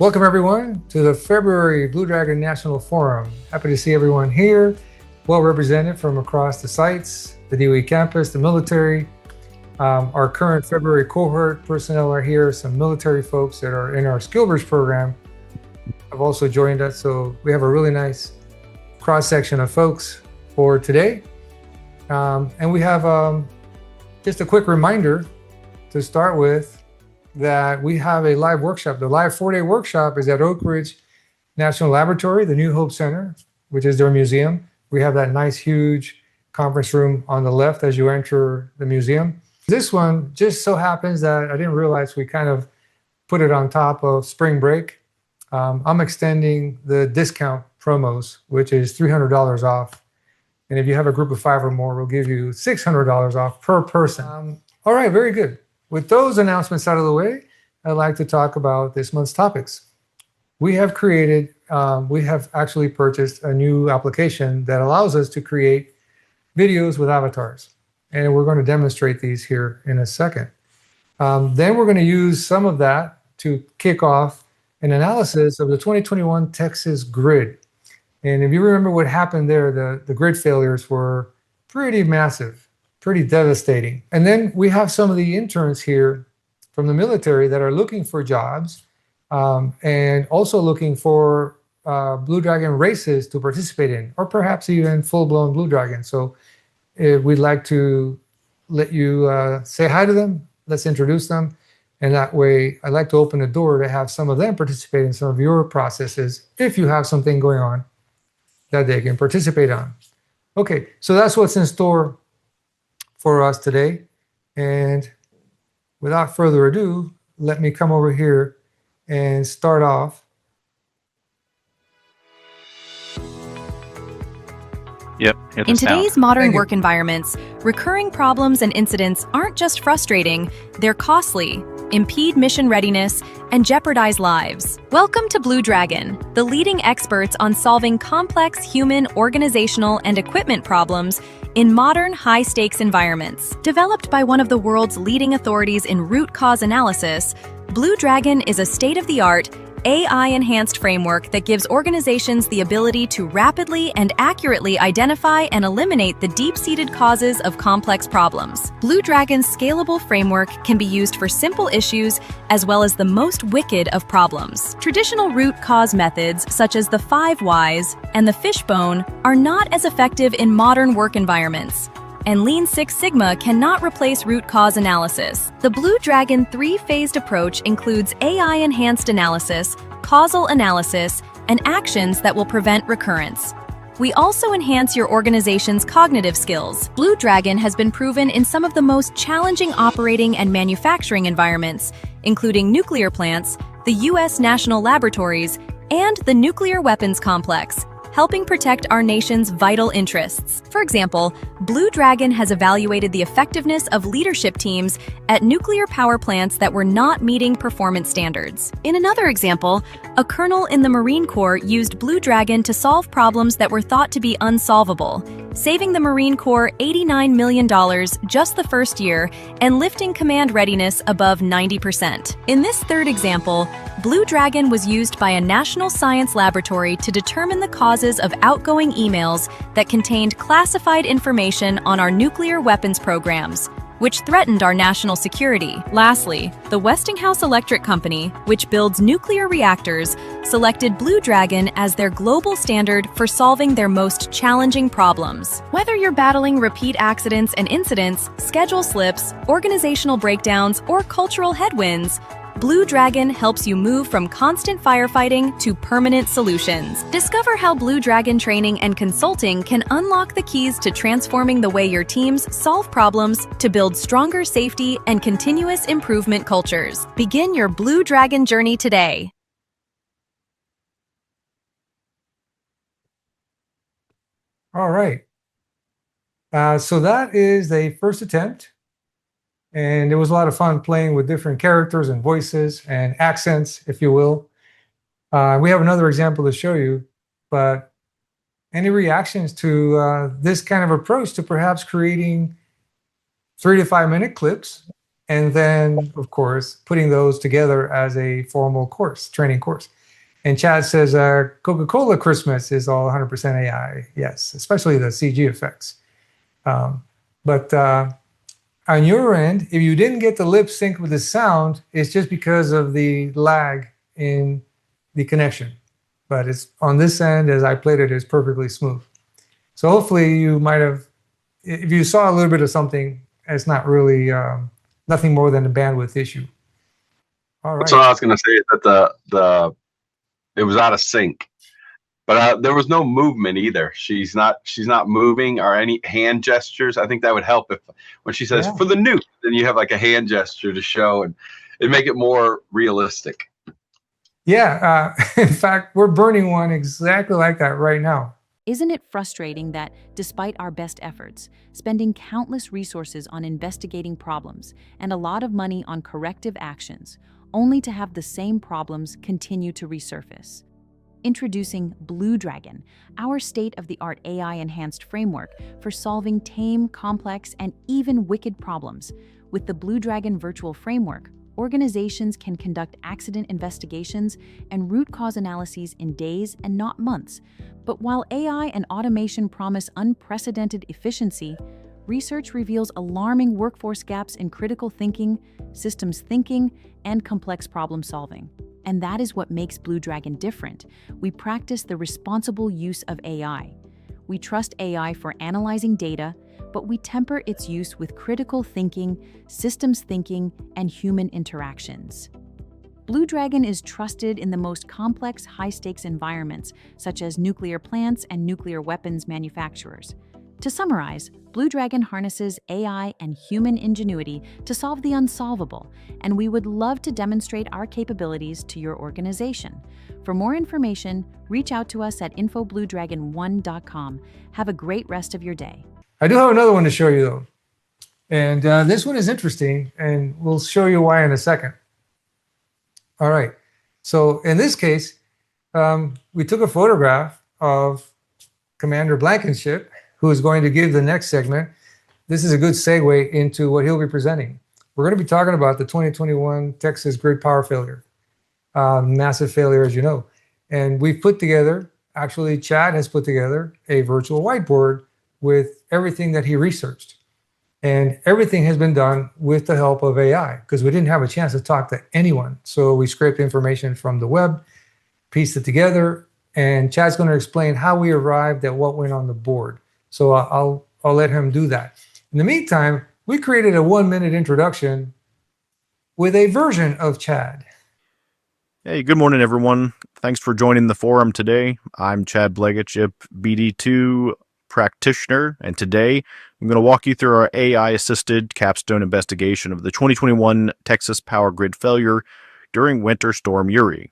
Welcome everyone to the February Blue Dragon National Forum. Happy to see everyone here, well represented from across the sites, the DOE campus, the military. Our current February cohort personnel are here. Some military folks that are in our Skillbridge program have also joined us. So we have a really nice cross-section of folks for today. And we have just a quick reminder to start with that we have a live workshop. The live 4-day workshop is at Oak Ridge National Laboratory, the New Hope Center, which is their museum. We have that nice, huge conference room on the left as you enter the museum. This one just so happens that I didn't realize we kind of put it on top of spring break. I'm extending the discount promos, which is $300 off. And if you have a group of 5 or more, we'll give you $600 off per person. All right, very good. With those announcements out of the way, I'd like to talk about this month's topics. We have actually purchased a new application that allows us to create videos with avatars. And we're going to demonstrate these here in a second. Then we're going to use some of that to kick off an analysis of the 2021 Texas grid. And if you remember what happened there, the grid failures were pretty massive, pretty devastating. And then we have some of the interns here from the military that are looking for jobs and also looking for Blue Dragon races to participate in, or perhaps even full-blown Blue Dragon. So we'd like to let you say hi to them. Let's introduce them. And that way, I'd like to open the door to have some of them participate in some of your processes if you have something going on that they can participate on. Okay, so that's what's in store for us today. And without further ado, let me come over here and start off. Yep. In today's modern work environments, recurring problems and incidents aren't just frustrating, they're costly, impede mission readiness, and jeopardize lives. Welcome to Blue Dragon, the leading experts on solving complex human, organizational, and equipment problems in modern, high-stakes environments. Developed by one of the world's leading authorities in root cause analysis, Blue Dragon is a state-of-the-art, AI-enhanced framework that gives organizations the ability to rapidly and accurately identify and eliminate the deep-seated causes of complex problems. Blue Dragon's scalable framework can be used for simple issues as well as the most wicked of problems. Traditional root cause methods, such as the 5 whys and the fishbone, are not as effective in modern work environments, and Lean Six Sigma cannot replace root cause analysis. The Blue Dragon 3-phased approach includes AI-enhanced analysis, causal analysis, and actions that will prevent recurrence. We also enhance your organization's cognitive skills. Blue Dragon has been proven in some of the most challenging operating and manufacturing environments, including nuclear plants, the U.S. National Laboratories, and the nuclear weapons complex, helping protect our nation's vital interests. For example, Blue Dragon has evaluated the effectiveness of leadership teams at nuclear power plants that were not meeting performance standards. In another example, a colonel in the Marine Corps used Blue Dragon to solve problems that were thought to be unsolvable, saving the Marine Corps $89 million just the first year and lifting command readiness above 90%. In this third example, Blue Dragon was used by a national science laboratory to determine the causes of outgoing emails that contained classified information on our nuclear weapons programs, which threatened our national security. Lastly, the Westinghouse Electric Company, which builds nuclear reactors, selected Blue Dragon as their global standard for solving their most challenging problems. Whether you're battling repeat accidents and incidents, schedule slips, organizational breakdowns, or cultural headwinds, Blue Dragon helps you move from constant firefighting to permanent solutions. Discover how Blue Dragon training and consulting can unlock the keys to transforming the way your teams solve problems to build stronger safety and continuous improvement cultures. Begin your Blue Dragon journey today. All right. So that is the first attempt. And it was a lot of fun playing with different characters and voices and accents, if you will. We have another example to show you, but any reactions to this kind of approach to perhaps creating 3 to 5 minute clips and then, of course, putting those together as a formal course, training course. And Chad says Coca-Cola Christmas is all 100% AI. Yes, especially the CG effects. But on your end, if you didn't get the lip sync with the sound, it's just because of the lag in the connection. But it's on this end, as I played it, it's perfectly smooth. So hopefully you might have, if you saw a little bit of something, it's not really nothing more than a bandwidth issue. All That's right. what I was going to say, is that it was out of sync, but there was no movement either. She's not moving or any hand gestures. I think that would help if when she says for the nuke, then you have like a hand gesture to show, and it make it more realistic. Yeah. In fact, we're burning one exactly like that right now. Isn't it frustrating that, despite our best efforts, spending countless resources on investigating problems and a lot of money on corrective actions, only to have the same problems continue to resurface? Introducing BlueDragon, our state-of-the-art AI-enhanced framework for solving tame, complex, and even wicked problems. With the BlueDragon virtual framework, organizations can conduct accident investigations and root cause analyses in days and not months. But while AI and automation promise unprecedented efficiency, research reveals alarming workforce gaps in critical thinking, systems thinking, and complex problem solving. And that is what makes BlueDragon different. We practice the responsible use of AI. We trust AI for analyzing data, but we temper its use with critical thinking, systems thinking, and human interactions. BlueDragon is trusted in the most complex, high-stakes environments, such as nuclear plants and nuclear weapons manufacturers. To summarize, BlueDragon harnesses AI and human ingenuity to solve the unsolvable, and we would love to demonstrate our capabilities to your organization. For more information, reach out to us at infobluedragon1.com. Have a great rest of your day. I do have another one to show you, though. And this one is interesting, and we'll show you why in a second. All right. So in this case, we took a photograph of Commander Blankenship, who is going to give the next segment. This is a good segue into what he'll be presenting. We're going to be talking about the 2021 Texas grid power failure, massive failure, as you know. And we've put together, actually Chad has put together a virtual whiteboard with everything that he researched. And everything has been done with the help of AI, because we didn't have a chance to talk to anyone. So we scraped information from the web, pieced it together, and Chad's going to explain how we arrived at what went on the board. So I'll let him do that. In the meantime, we created a 1-minute introduction with a version of Chad. Hey, good morning, everyone. Thanks for joining the forum today. I'm Chad Blankenship, BD2 practitioner, and today I'm going to walk you through our AI-assisted capstone investigation of the 2021 Texas power grid failure during Winter Storm Uri.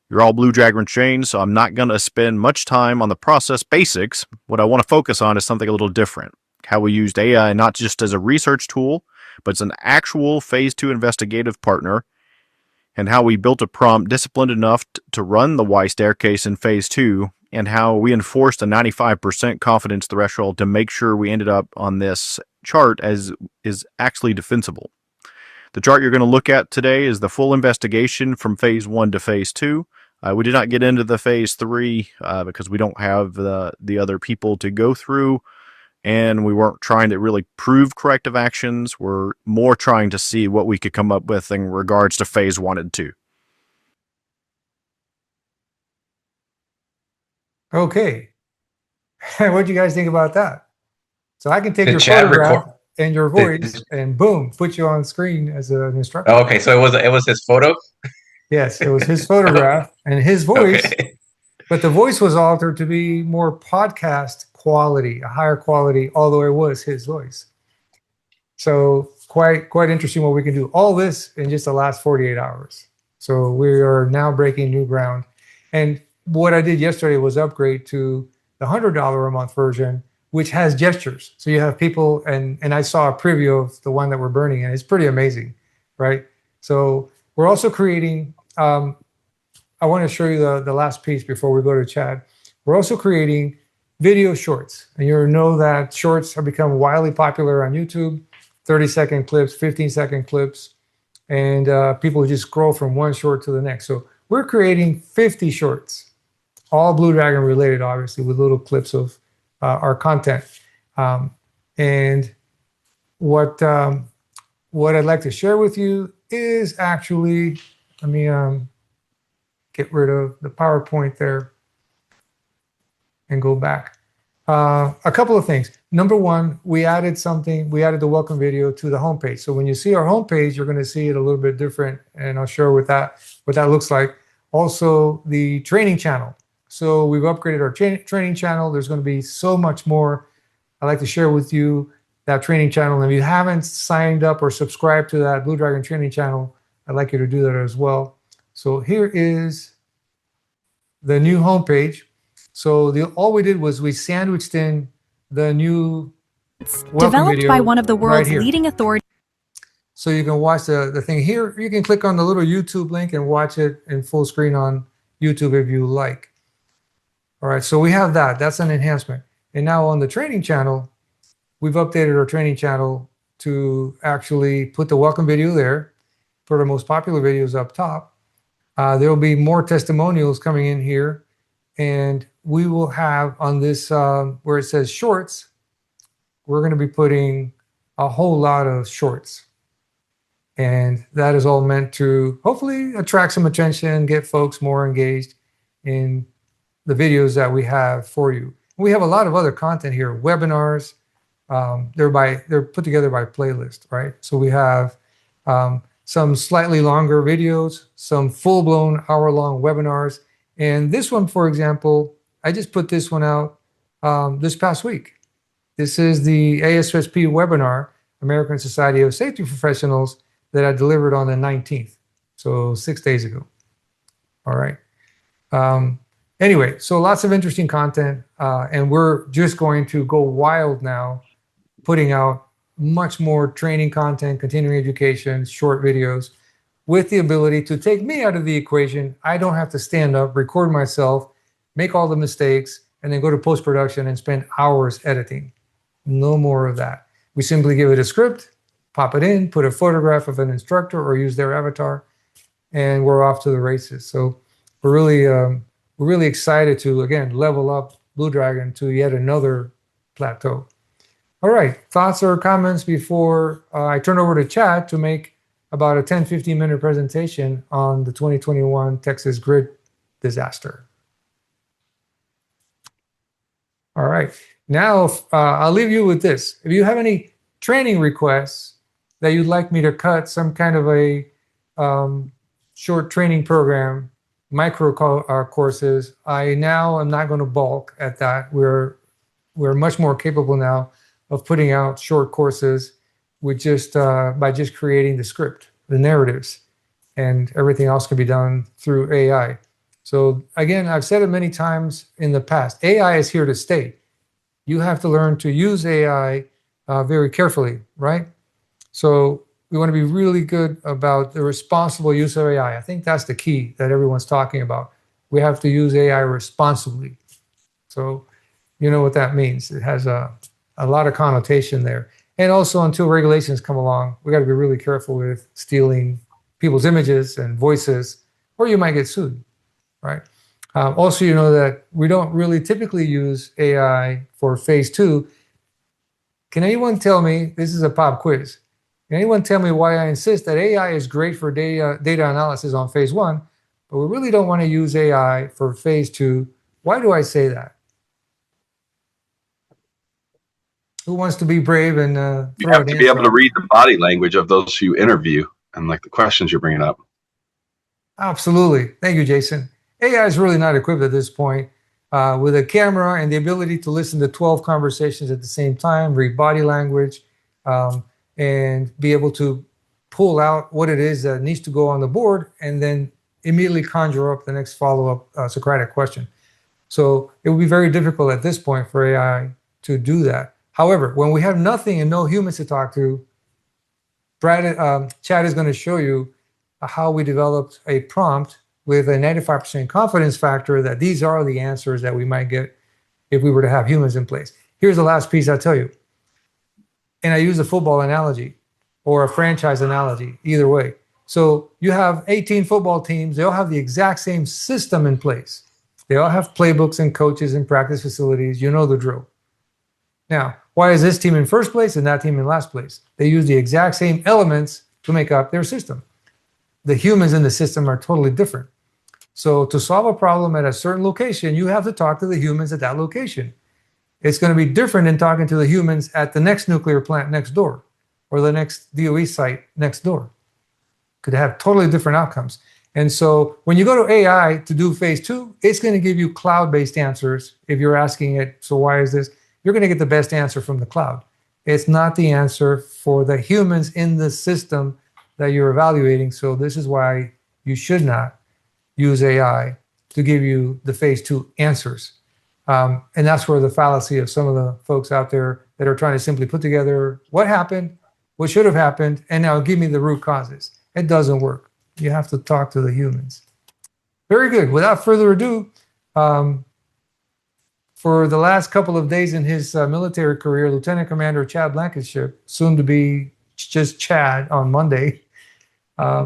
You're all BlueDragon trained, so I'm not going to spend much time on the process basics. What I want to focus on is something a little different. How we used AI not just as a research tool, but as an actual Phase 2 investigative partner, and how we built a prompt disciplined enough to run the Y staircase in Phase 2, and how we enforced a 95% confidence threshold to make sure we ended up on this chart as is actually defensible. The chart you're going to look at today is the full investigation from Phase 1 to Phase 2. We did not get into the Phase 3 because we don't have the other people to go through, and we weren't trying to really prove corrective actions. We're more trying to see what we could come up with in regards to Phase 1 and 2. Okay. What do you guys think about that? So I can take your photograph and your voice and boom, put you on screen as an instructor. Oh, okay, so it was his photo? Yes, it was his photograph and his voice, okay. But the voice was altered to be more podcast quality, a higher quality, although it was his voice. So quite interesting what we can do. All this in just the last 48 hours. So we are now breaking new ground. And what I did yesterday was upgrade to the $100 a month version, which has gestures. So you have people, and I saw a preview of the one that we're burning, and it's pretty amazing, right? So we're also creating, I want to show you the last piece before we go to Chad. We're also creating video shorts. And you know that shorts have become wildly popular on YouTube. 30-second clips, 15-second clips, and people just scroll from one short to the next. So we're creating 50 shorts, all BlueDragon related, obviously, with little clips of our content. And what I'd like to share with you is actually, let me get rid of the PowerPoint there and go back. A couple of things. Number one, we added the welcome video to the homepage. So when you see our homepage, you're going to see it a little bit different, and I'll show what that looks like. Also, the training channel. So we've upgraded our training channel. There's going to be so much more. I'd like to share with you that training channel. And if you haven't signed up or subscribed to that BlueDragon training channel, I'd like you to do that as well. So here is the new homepage. So all we did was we sandwiched in the new developed by one of the world's leading authorities. So you can watch the thing here. You can click on the little YouTube link and watch it in full screen on YouTube if you like. All right, so we have that. That's an enhancement. And now on the training channel, we've updated our training channel to actually put the welcome video there, put our most popular videos up top. There will be more testimonials coming in here. And we will have on this, where it says shorts, we're going to be putting a whole lot of shorts. And that is all meant to hopefully attract some attention, get folks more engaged in the videos that we have for you. We have a lot of other content here, webinars. They're put together by playlist, right? So we have some slightly longer videos, some full-blown hour-long webinars. And this one, for example, I just put this one out this past week. This is the ASSP webinar, American Society of Safety Professionals, that I delivered on the 19th, so 6 days ago. All right. Anyway, so lots of interesting content, and we're just going to go wild now, putting out much more training content, continuing education, short videos, with the ability to take me out of the equation. I don't have to stand up, record myself, make all the mistakes, and then go to post-production and spend hours editing. No more of that. We simply give it a script, pop it in, put a photograph of an instructor or use their avatar, and we're off to the races. So we're really excited to, again, level up BlueDragon to yet another plateau. All right, thoughts or comments before I turn over to Chad to make about a 10-15 minute presentation on the 2021 Texas grid disaster. All right, now I'll leave you with this. If you have any training requests that you'd like me to cut some kind of a short training program, micro courses, I now am not going to balk at that. We're much more capable now of putting out short courses with by just creating the script, the narratives, and everything else can be done through AI. So again, I've said it many times in the past, AI is here to stay. You have to learn to use AI very carefully, right? So we want to be really good about the responsible use of AI. I think that's the key that everyone's talking about. We have to use AI responsibly. So you know what that means. It has a lot of connotation there. And also, until regulations come along, we got to be really careful with stealing people's images and voices, or you might get sued, right? Also, you know that we don't really typically use AI for phase 2. Can anyone tell me, this is a pop quiz, can anyone tell me why I insist that AI is great for data analysis on phase 1, but we really don't want to use AI for phase 2? Why do I say that? Who wants to be brave and you have to be able to read the body language of those you interview and like the questions you're bringing up. Absolutely. Thank you, Jason. AI is really not equipped at this point with a camera and the ability to listen to 12 conversations at the same time, read body language, and be able to pull out what it is that needs to go on the board and then immediately conjure up the next follow-up Socratic question. So it would be very difficult at this point for AI to do that. However, when we have nothing and no humans to talk to, Chad is going to show you how we developed a prompt with a 95% confidence factor that these are the answers that we might get if we were to have humans in place. Here's the last piece I'll tell you. And I use a football analogy or a franchise analogy, either way. So you have 18 football teams. They all have the exact same system in place. They all have playbooks and coaches and practice facilities. You know the drill. Now, why is this team in first place and that team in last place? They use the exact same elements to make up their system. The humans in the system are totally different. So to solve a problem at a certain location, you have to talk to the humans at that location. It's going to be different than talking to the humans at the next nuclear plant next door or the next DOE site next door. Could have totally different outcomes. And so when you go to AI to do phase 2, it's going to give you cloud-based answers. If you're asking it, so why is this? You're going to get the best answer from the cloud. It's not the answer for the humans in the system that you're evaluating. So this is why you should not use AI to give you the phase 2 answers. And that's where the fallacy of some of the folks out there that are trying to simply put together what happened, what should have happened, and now give me the root causes. It doesn't work. You have to talk to the humans. Very good. Without further ado, for the last couple of days in his military career, Lieutenant Commander Chad Blankenship, soon to be just Chad on Monday,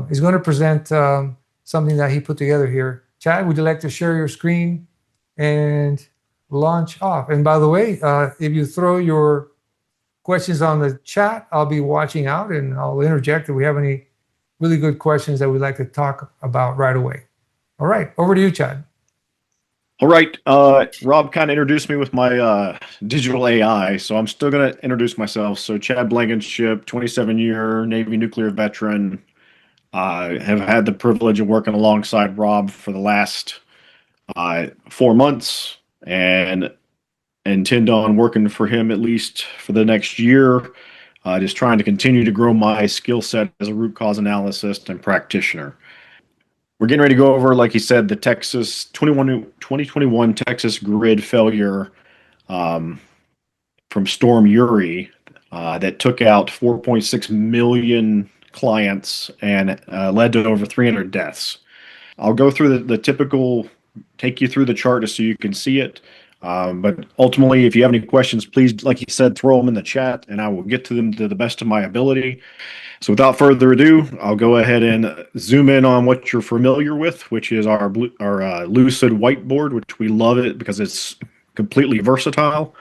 is going to present something that he put together here. Chad, would you like to share your screen and launch off? And by the way, if you throw your questions on the chat, I'll be watching out and I'll interject if we have any really good questions that we'd like to talk about right away. All right, over to you, Chad. All right. Rob kind of introduced me with my digital AI, so I'm still going to introduce myself. So Chad Blankenship, 27-year Navy nuclear veteran. I have had the privilege of working alongside Rob for the last 4 months and intend on working for him at least for the next year, just trying to continue to grow my skill set as a root cause analyst and practitioner. We're getting ready to go over, like he said, the 2021 Texas grid failure from Storm Uri that took out 4.6 million clients and led to over 300 deaths. I'll go through the typical, take you through the chart just so you can see it. But ultimately, if you have any questions, please, like you said, throw them in the chat and I will get to them to the best of my ability. So without further ado, I'll go ahead and zoom in on what you're familiar with, which is our Lucid whiteboard, which we love it because it's completely versatile.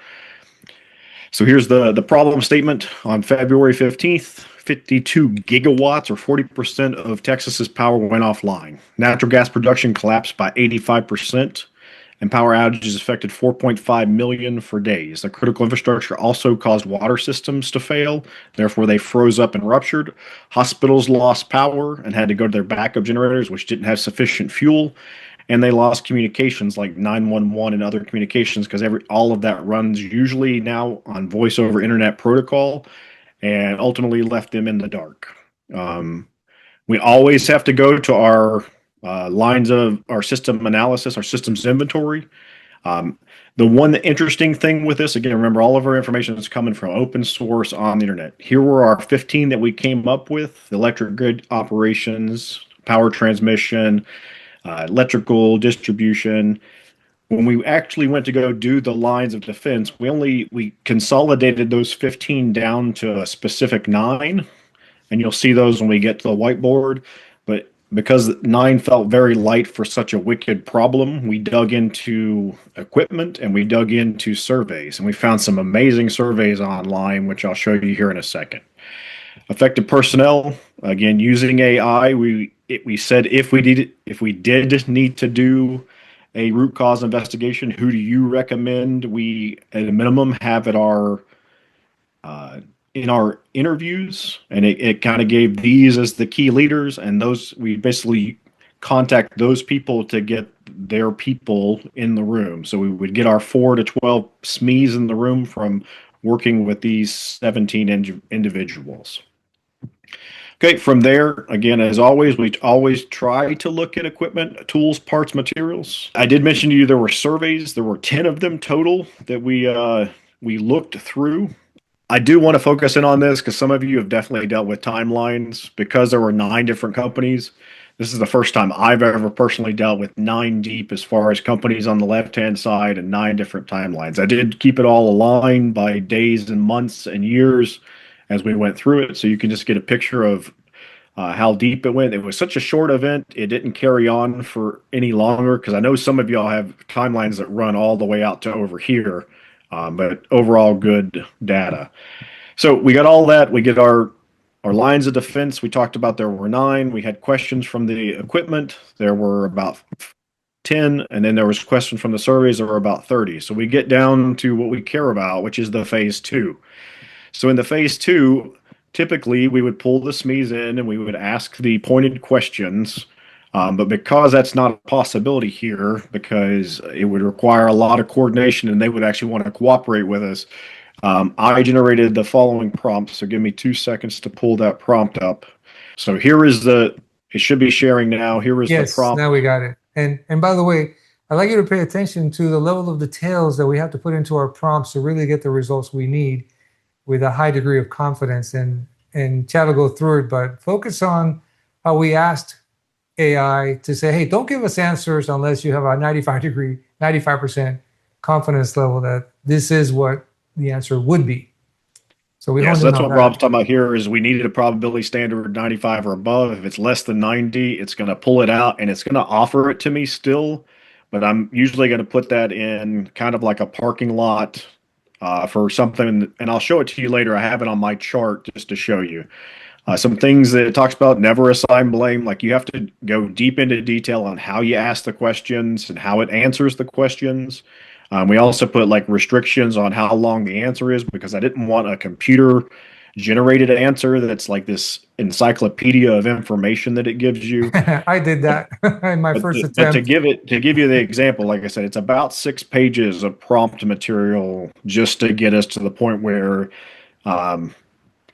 So here's the problem statement. On February 15th, 52 gigawatts or 40% of Texas's power went offline. Natural gas production collapsed by 85%. And power outages affected 4.5 million for days. The critical infrastructure also caused water systems to fail. Therefore, they froze up and ruptured. Hospitals lost power and had to go to their backup generators, which didn't have sufficient fuel. And they lost communications like 911 and other communications because all of that runs usually now on voice over internet protocol and ultimately left them in the dark. We always have to go to our lines of our system analysis, our systems inventory. The interesting thing with this, again, remember all of our information is coming from open source on the internet. Here were our 15 that we came up with: electric grid operations, power transmission, electrical distribution. When we actually went to go do the lines of defense, we consolidated those 15 down to a specific 9, and you'll see those when we get to the whiteboard. But because 9 felt very light for such a wicked problem, we dug into equipment and we dug into surveys, and we found some amazing surveys online, which I'll show you here in a second. Affected personnel, again, using AI, we said if we did need to do a root cause investigation, who do you recommend we, at a minimum, have at our in our interviews? And it kind of gave these as the key leaders, and those we basically contact those people to get their people in the room. So we would get our 4 to 12 SMEs in the room from working with these 17 individuals. Okay, from there, again, as always, we always try to look at equipment, tools, parts, materials. I did mention to you there were surveys. There were 10 of them total that we looked through. I do want to focus in on this because some of you have definitely dealt with timelines. Because there were 9 different companies, this is the first time I've ever personally dealt with 9 deep as far as companies on the left-hand side and 9 different timelines. I did keep it all aligned by days and months and years, as we went through it, so you can just get a picture of how deep it went. It was such a short event; it didn't carry on for any longer because I know some of y'all have timelines that run all the way out to over here. But overall, good data. So we got all that. We get our lines of defense. We talked about there were 9. We had questions from the equipment. There were about 10, and then there was questions from the surveys. There were about 30. So we get down to what we care about, which is the phase 2. So in the phase 2, typically we would pull the SMEs in and we would ask the pointed questions. But because that's not a possibility here, because it would require a lot of coordination and they would actually want to cooperate with us, I generated the following prompt. So give me 2 seconds to pull that prompt up. So here is it should be sharing now. Here is the prompt. Now we got it. And by the way, I'd like you to pay attention to the level of details that we have to put into our prompts to really get the results we need with a high degree of confidence. And Chad will go through it, but focus on how we asked AI to say, hey, don't give us answers unless you have a 95% confidence level that this is what the answer would be. So that's what Rob's talking about here is we needed a probability standard 95 or above. If it's less than 90, it's going to pull it out and it's going to offer it to me still. But I'm usually going to put that in kind of like a parking lot for something. And I'll show it to you later. I have it on my chart just to show you. Some things that it talks about, never assign blame. Like you have to go deep into detail on how you ask the questions and how it answers the questions. We also put like restrictions on how long the answer is because I didn't want a computer generated answer that's like this encyclopedia of information that it gives you. I did that in my first attempt. But to give you the example, like I said, it's about 6 pages of prompt material just to get us to the point where, and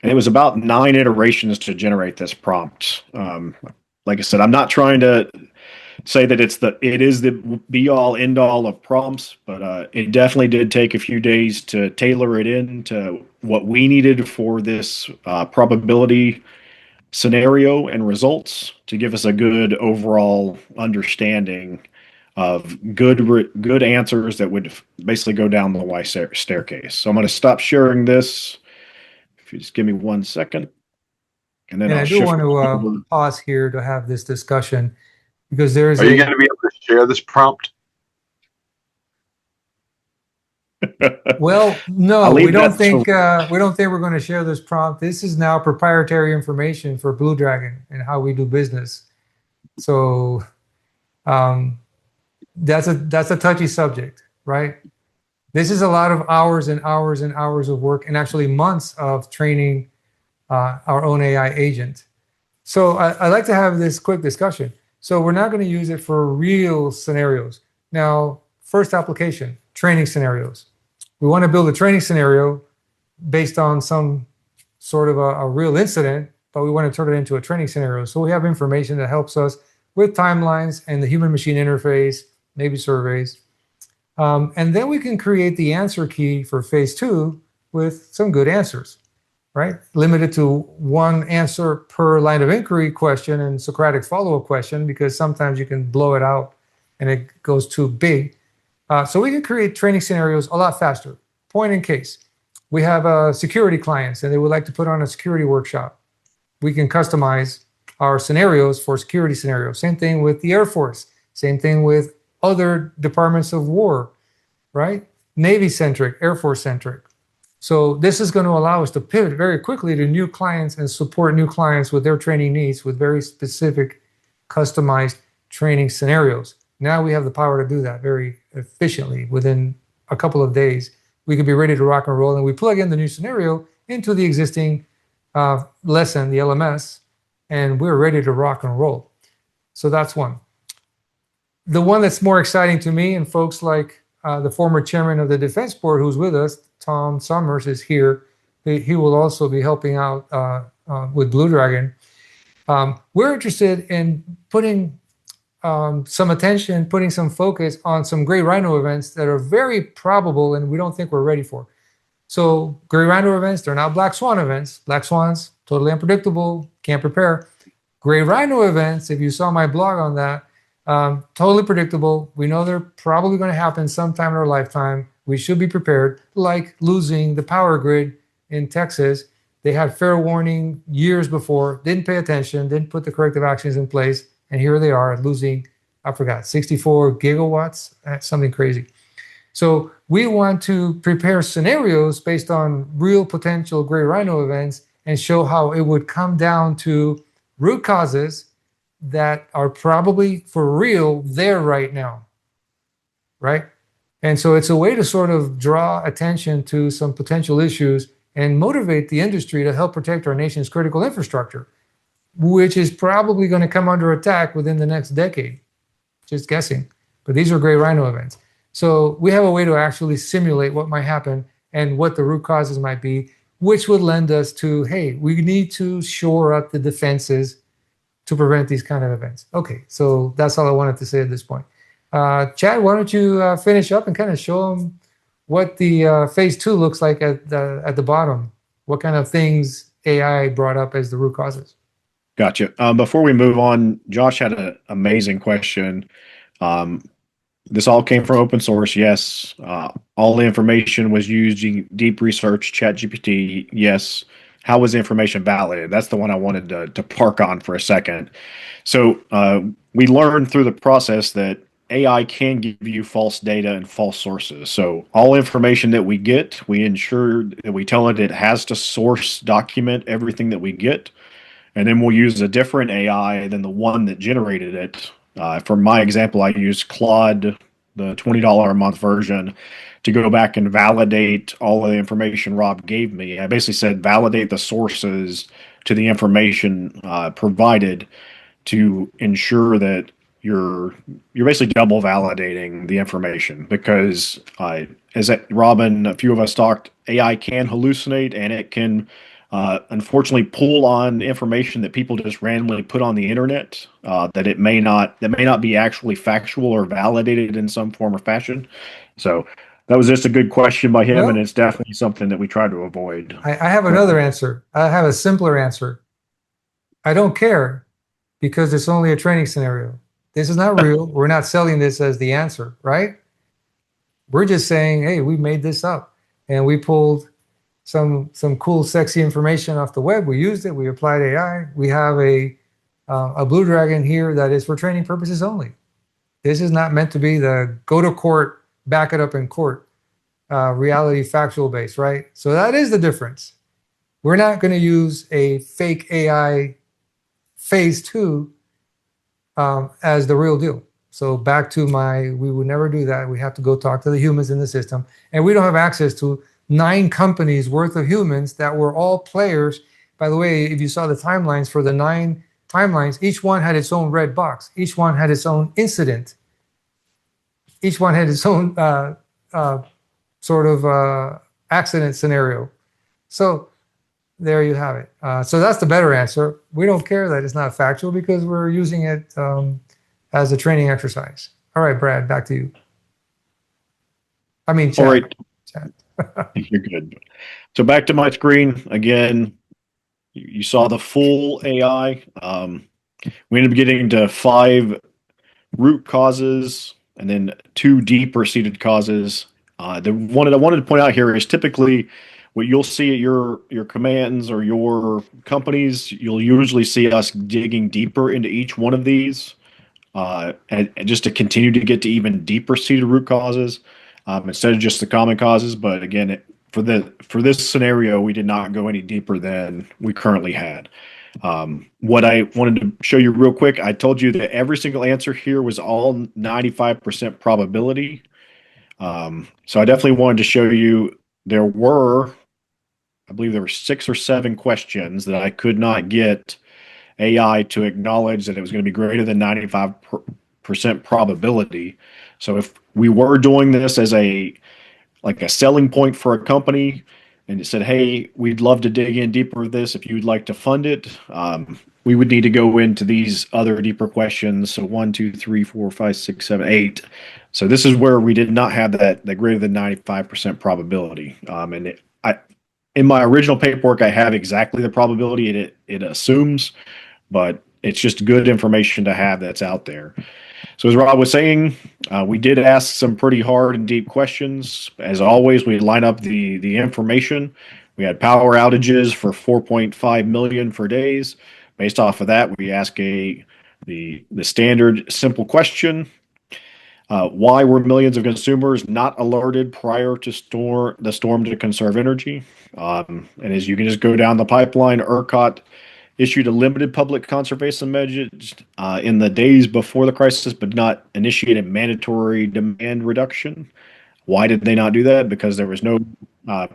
it was about 9 iterations to generate this prompt. Like I said, I'm not trying to say that it is the be all end all of prompts, but it definitely did take a few days to tailor it into what we needed for this probability scenario and results to give us a good overall understanding of good answers that would basically go down the Y staircase. So I'm going to stop sharing this. If you just give me 1 second, and then I do want to pause here to have this discussion. Because there is. Are you going to be able to share this prompt? Well, no, we don't think we're going to share this prompt. This is now proprietary information for BlueDragon and how we do business. So that's a touchy subject, right? This is a lot of hours and hours and hours of work, and actually months of training our own AI agent. So I'd like to have this quick discussion. So we're not going to use it for real scenarios. Now, first application, training scenarios. We want to build a training scenario based on some sort of a real incident, but we want to turn it into a training scenario. So we have information that helps us with timelines and the human-machine interface, maybe surveys. And then we can create the answer key for phase 2 with some good answers. Right? Limited to 1 answer per line of inquiry question and Socratic follow-up question, because sometimes you can blow it out and it goes too big. So we can create training scenarios a lot faster. Point in case. We have security clients and they would like to put on a security workshop. We can customize our scenarios for security scenarios. Same thing with the Air Force. Same thing with other departments of war, right? Navy-centric, Air Force-centric. So this is going to allow us to pivot very quickly to new clients and support new clients with their training needs with very specific customized training scenarios. Now we have the power to do that very efficiently. Within a couple of days, we could be ready to rock and roll, and we plug in the new scenario into the existing lesson, the LMS, and we're ready to rock and roll. So that's one. The one that's more exciting to me, and folks like the former chairman of the Defense Board who's with us, Tom Summers, is here. He will also be helping out with BlueDragon. We're interested in putting some attention, putting some focus on some gray rhino events that are very probable and we don't think we're ready for. So gray rhino events, they're not black swan events. Black swans, totally unpredictable, can't prepare. Gray rhino events, if you saw my blog on that, totally predictable. We know they're probably going to happen sometime in our lifetime. We should be prepared, like losing the power grid in Texas They had fair warning years before, didn't pay attention, didn't put the corrective actions in place, and here they are losing, I forgot, 64 gigawatts. That's something crazy. So we want to prepare scenarios based on real potential gray rhino events and show how it would come down to root causes that are probably for real there right now, right? And so it's a way to sort of draw attention to some potential issues and motivate the industry to help protect our nation's critical infrastructure, which is probably going to come under attack within the next decade. Just guessing. But these are gray rhino events. So we have a way to actually simulate what might happen and what the root causes might be, which would lend us to, hey, we need to shore up the defenses to prevent these kind of events. Okay, so that's all I wanted to say at this point. Chad, why don't you finish up and kind of show them what the phase 2 looks like at the bottom? What kind of things AI brought up as the root causes? Gotcha. Before we move on, Josh had an amazing question. This all came from open source. Yes. All the information was using deep research, ChatGPT. Yes. How was the information validated? That's the one I wanted to park on for a second. So we learned through the process that AI can give you false data and false sources. So all information that we get, we ensure that we tell it has to source document everything that we get. And then we'll use a different AI than the one that generated it. For my example, I used Claude, the $20 a month version, to go back and validate all of the information Rob gave me. I basically said validate the sources to the information provided to ensure that you're basically double validating the information, because as Robin, a few of us talked, AI can hallucinate, and it can unfortunately pull on information that people just randomly put on the internet that may not be actually factual or validated in some form or fashion. So that was just a good question by him, and it's definitely something that we try to avoid. I have another answer. I have a simpler answer. I don't care, because it's only a training scenario. This is not real. We're not selling this as the answer, right? We're just saying, hey, we made this up, and we pulled some cool, sexy information off the web. We used it. We applied AI. We have a BlueDragon here that is for training purposes only. This is not meant to be the go to court, back it up in court, reality factual base, right? So that is the difference. We're not going to use a fake AI phase 2 as the real deal. So back to we would never do that. We have to go talk to the humans in the system. And we don't have access to 9 companies worth of humans that were all players. By the way, if you saw the timelines for the 9 timelines, each one had its own red box. Each one had its own incident. Each one had its own sort of accident scenario. So there you have it. So that's the better answer. We don't care that it's not factual, because we're using it as a training exercise. All right, Brad, back to you. I mean, Chad. All right. Chad. You're good. So back to my screen again. You saw the full AI. We ended up getting to 5 root causes and then 2 deeper seated causes. The one that I wanted to point out here is typically what you'll see at your commands or your companies. You'll usually see us digging deeper into each one of these, and just to continue to get to even deeper seated root causes instead of just the common causes. But again, for this scenario, we did not go any deeper than we currently had. What I wanted to show you real quick, I told you that every single answer here was all 95% probability. So I definitely wanted to show you I believe there were 6 or 7 questions that I could not get AI to acknowledge that it was going to be greater than 95% probability. So if we were doing this as a selling point for a company, and it said, hey, we'd love to dig in deeper with this if you'd like to fund it, we would need to go into these other deeper questions. So 1, 2, 3, 4, 5, 6, 7, 8. So this is where we did not have that greater than 95% probability. In my original paperwork, I have exactly the probability it assumes, but it's just good information to have that's out there. So as Rob was saying, we did ask some pretty hard and deep questions. As always, we line up the information. We had power outages for 4.5 million for days. Based off of that, we ask the standard simple question: why were millions of consumers not alerted prior to the storm to conserve energy? And as you can just go down the pipeline, ERCOT issued a limited public conservation measures in the days before the crisis, but not initiated mandatory demand reduction. Why did they not do that? Because there was no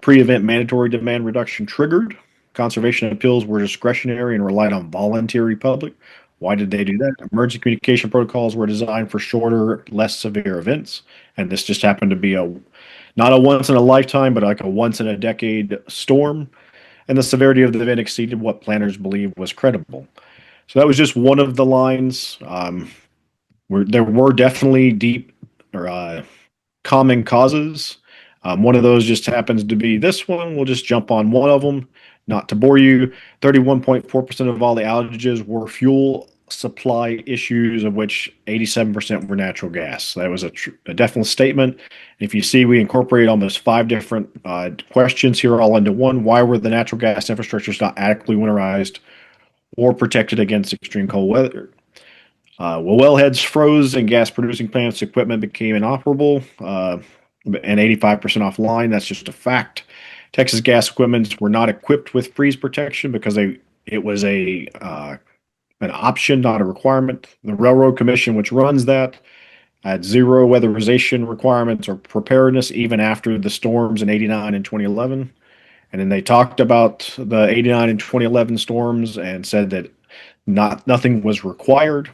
pre-event mandatory demand reduction triggered. Conservation appeals were discretionary and relied on voluntary public. Why did they do that? Emergency communication protocols were designed for shorter, less severe events, and this just happened to be not a once in a lifetime, but like a once in a decade storm, and the severity of the event exceeded what planners believed was credible. So that was just one of the lines. There were definitely deep or common causes. One of those just happens to be this one. We'll just jump on one of them. Not to bore you, 31.4% of all the outages were fuel supply issues, of which 87% were natural gas. That was a definite statement. If you see, we incorporated almost 5 different questions here all into one. Why were the natural gas infrastructures not adequately winterized or protected against extreme cold weather? Wellheads froze and gas producing plants equipment became inoperable and 85% offline. That's just a fact. Texas gas equipment were not equipped with freeze protection because it was an option, not a requirement. The Railroad Commission, which runs that, had zero weatherization requirements or preparedness even after the storms in 89 and 2011. And then they talked about the 89 and 2011 storms and said that nothing was required.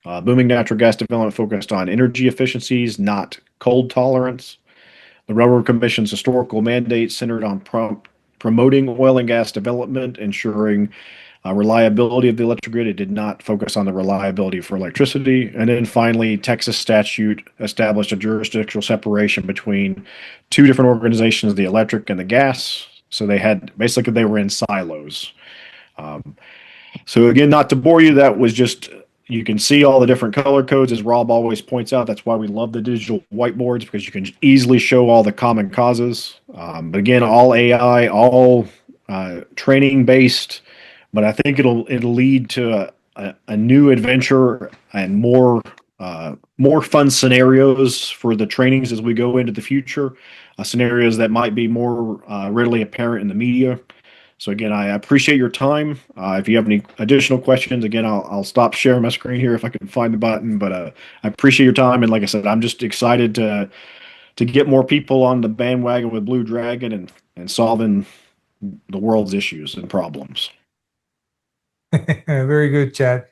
Booming natural gas development focused on energy efficiencies, not cold tolerance. The Railroad Commission's historical mandate centered on promoting oil and gas development, ensuring reliability of the electric grid. It did not focus on the reliability for electricity. And then finally, Texas statute established a jurisdictional separation between 2 different organizations, the electric and the gas. So they were in silos. So again, not to bore you, that was just, you can see all the different color codes, as Rob always points out. That's why we love the digital whiteboards, because you can easily show all the common causes. But again, all AI, all training based. But I think it'll lead to a new adventure and more fun scenarios for the trainings as we go into the future. Scenarios that might be more readily apparent in the media. So again, I appreciate your time. If you have any additional questions, again, I'll stop sharing my screen here if I can find the button. But I appreciate your time, and like I said, I'm just excited to get more people on the bandwagon with BlueDragon and solving the world's issues and problems. Very good, Chad.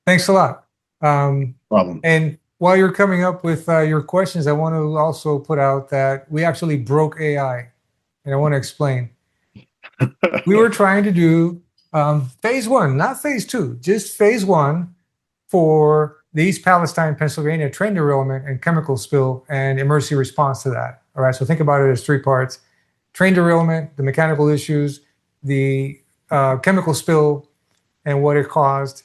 Thanks a lot. Problem. And while you're coming up with your questions, I want to also put out that we actually broke AI, and I want to explain. We were trying to do phase 1, not phase 2, just phase 1 for the East Palestine, Pennsylvania train derailment and chemical spill and emergency response to that. All right, so think about it as 3 parts: train derailment, the mechanical issues, the chemical spill and what it caused,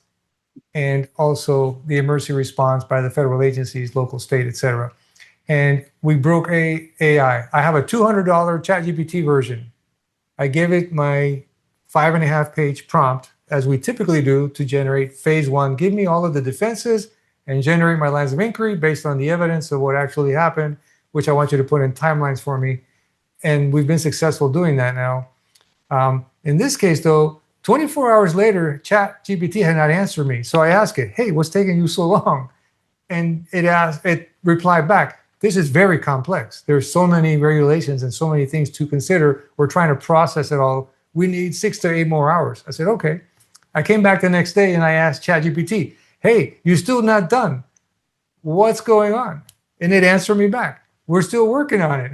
and also the emergency response by the federal agencies, local, state, etc. And we broke AI. I have a $200 ChatGPT version. I gave it my 5.5-page prompt, as we typically do, to generate phase 1. Give me all of the defenses and generate my lines of inquiry based on the evidence of what actually happened, which I want you to put in timelines for me. And we've been successful doing that now. In this case, though, 24 hours later, ChatGPT had not answered me. So I asked it, hey, what's taking you so long? And it replied back, this is very complex. There's so many regulations and so many things to consider. We're trying to process it all. We need 6 to 8 more hours. I said, okay. I came back the next day and I asked ChatGPT, hey, you're still not done. What's going on? And it answered me back, we're still working on it.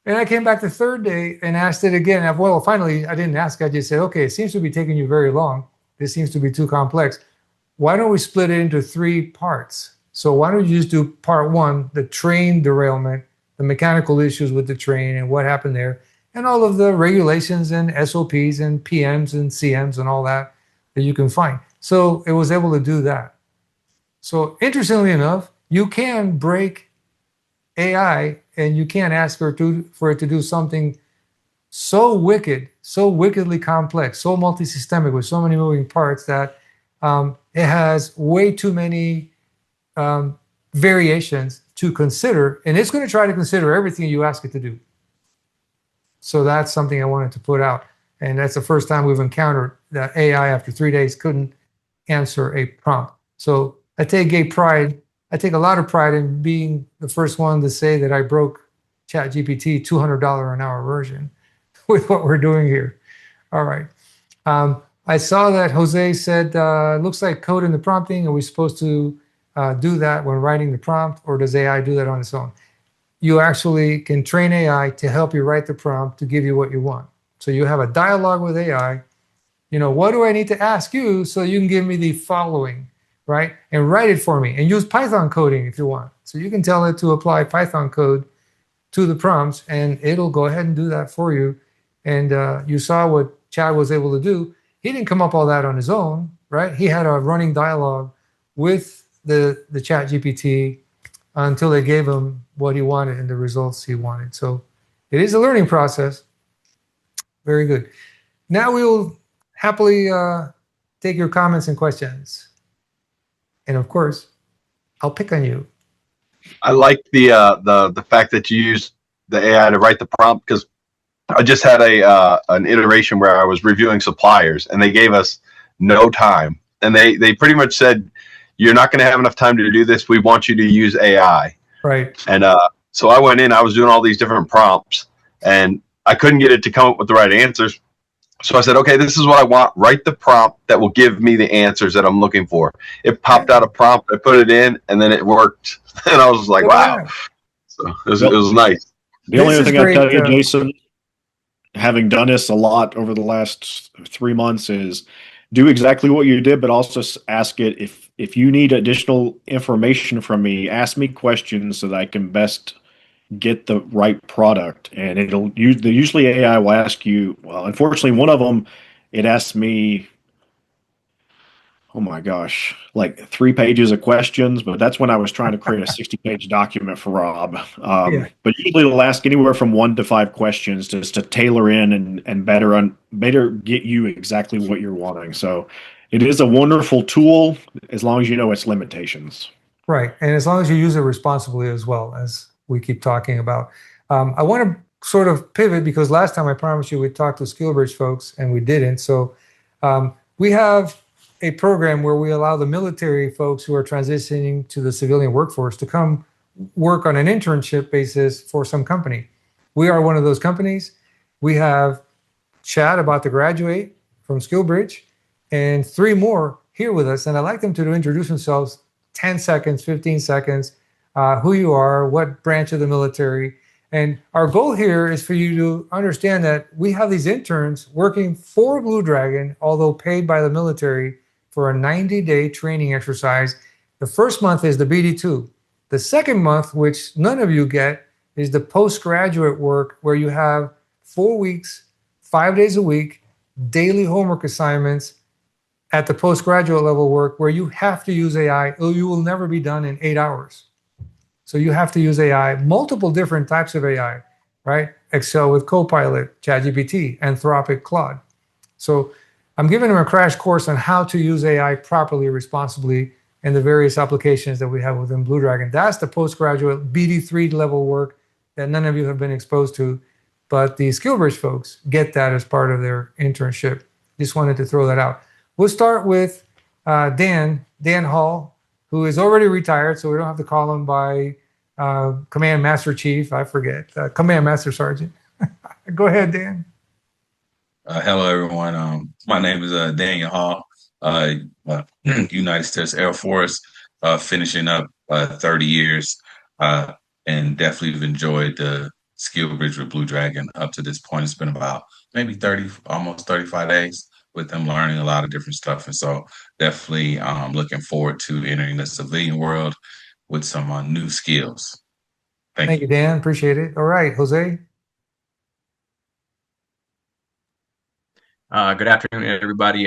And I came back the 3rd day and asked it again. Well, finally, I didn't ask. I just said, okay, it seems to be taking you very long. This seems to be too complex. Why don't we split it into 3 parts? So why don't you just do part 1, the train derailment, the mechanical issues with the train and what happened there, and all of the regulations and SOPs and PMs and CMs and all that you can find. So it was able to do that. So interestingly enough, you can break AI and you can ask her for it to do something so wicked, so wickedly complex, so multi-systemic with so many moving parts that it has way too many um, variations to consider, and it's going to try to consider everything you ask it to do. So that's something I wanted to put out. And that's the first time we've encountered that AI after 3 days couldn't answer a prompt. So I take a lot of pride in being the first one to say that I broke ChatGPT $200 an hour version with what we're doing here. All right. I saw that Jose said, looks like code in the prompting. Are we supposed to do that when writing the prompt, or does AI do that on its own? You actually can train AI to help you write the prompt to give you what you want. So you have a dialogue with AI. What do I need to ask you so you can give me the following, right? And write it for me, and use Python coding if you want. So you can tell it to apply Python code to the prompts, and it'll go ahead and do that for you. And you saw what Chad was able to do. He didn't come up all that on his own, right? He had a running dialogue with the Chat GPT until they gave him what he wanted and the results he wanted. So it is a learning process. Very good. Now we will happily take your comments and questions. And of course, I'll pick on you. I like the fact that you use the AI to write the prompt, because I just had an iteration where I was reviewing suppliers, and they gave us no time, and they pretty much said, you're not going to have enough time to do this. We want you to use AI. Right. And so I went in, I was doing all these different prompts, and I couldn't get it to come up with the right answers. So I said, okay, this is what I want. Write the prompt that will give me the answers that I'm looking for. It popped out a prompt. I put it in, and then it worked. And I was like, wow. Yeah. So it was nice. The only other thing I tell you, Jason, having done this a lot over the last 3 months, is do exactly what you did, but also ask it if you need additional information from me, ask me questions so that I can best get the right product. And usually AI will ask you, well, unfortunately, one of them, it asked me, oh my gosh, like 3 pages of questions, but that's when I was trying to create a 60-page document for Rob. Yeah. But usually it'll ask anywhere from 1 to 5 questions just to tailor in and better get you exactly what you're wanting. So it is a wonderful tool as long as you know its limitations. Right. And as long as you use it responsibly as well, as we keep talking about. I want to sort of pivot, because last time I promised you we'd talk to SkillBridge folks, and we didn't. So we have a program where we allow the military folks who are transitioning to the civilian workforce to come work on an internship basis for some company. We are one of those companies. We have Chad about to graduate from SkillBridge, and 3 more here with us. And I'd like them to introduce themselves, 10 seconds, 15 seconds, who you are, what branch of the military. And our goal here is for you to understand that we have these interns working for BlueDragon, although paid by the military, for a 90-day training exercise. The first month is the BD2. The second month, which none of you get, is the postgraduate work, where you have 4 weeks, 5 days a week, daily homework assignments at the postgraduate level work, where you have to use AI, or you will never be done in 8 hours. So you have to use AI, multiple different types of AI, right? Excel with Copilot, ChatGPT, Anthropic, Claude. So I'm giving them a crash course on how to use AI properly, responsibly, and the various applications that we have within BlueDragon. That's the postgraduate BD3 level work that none of you have been exposed to, but the SkillBridge folks get that as part of their internship. Just wanted to throw that out. We'll start with Dan Hall, who is already retired, so we don't have to call him by Command Master Chief. I forget. Command Master Sergeant. Go ahead, Dan. Hello, everyone. My name is Daniel Hall, United States Air Force, finishing up 30 years, and definitely have enjoyed the SkillBridge with BlueDragon up to this point. It's been about maybe 30, almost 35 days with them, learning a lot of different stuff. And so definitely looking forward to entering the civilian world with some new skills. Thank you, Dan. Appreciate it. All right, Jose. Good afternoon, everybody.